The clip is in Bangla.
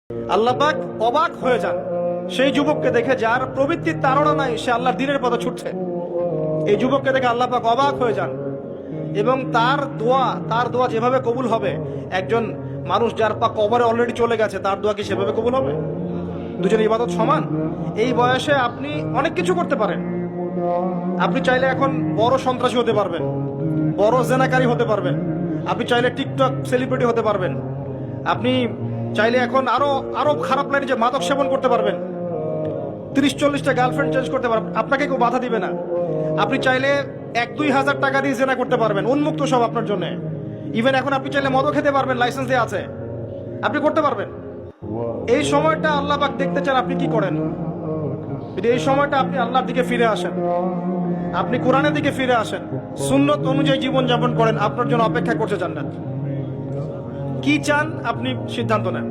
আল্লাহ পাক অবাক হয়ে যান সেই যুবককে দেখে যার প্রবৃত্তির তাড়না নাই, সে আল্লাহর দ্বীনের পথে ছুটছে। এই যুবককে দেখে আল্লাহ পাক অবাক হয়ে যান এবং তার দোয়া যেভাবে কবুল হবে, একজন মানুষ যার পা কবরে অলরেডি চলে গেছে তার দোয়া কি সেভাবে কবুল হবে? দুজনের ইবাদত সমান। এই বয়সে আপনি অনেক কিছু করতে পারেন। আপনি চাইলে এখন বড় সন্ত্রাসী হতে পারবেন, বড় জেনাকারী হতে পারবেন, আপনি চাইলে টিকটক সেলিব্রিটি হতে পারবেন, আপনি চাইলে এখন আরো আরো খারাপ লাইনে যে মাদক সেবন করতে পারবেন, 30-40টা গার্লফ্রেন্ড চেঞ্জ করতে পারবেন, আপনাকে কেউ বাধা দিবে না। আপনি চাইলে 1-2 হাজার টাকা দিয়ে জেনা করতে পারবেন, উন্মুক্ত সব আপনার জন্য। ইভেন এখন আপনি চাইলে মদও খেতে পারবেন, লাইসেন্স দিয়ে আছে, আপনি করতে পারবেন। এই সময়টা আল্লাহ পাক দেখতে চান আপনি কি করেন। যদি এই সময়টা আপনি আল্লাহর দিকে ফিরে আসেন, আপনি কোরআনের দিকে ফিরে আসেন, সুন্নত অনুযায়ী জীবন যাপন করেন, আপনার জন্য অপেক্ষা করছে জান্নাত। কি চান আপনি সিদ্ধান্ত নেন।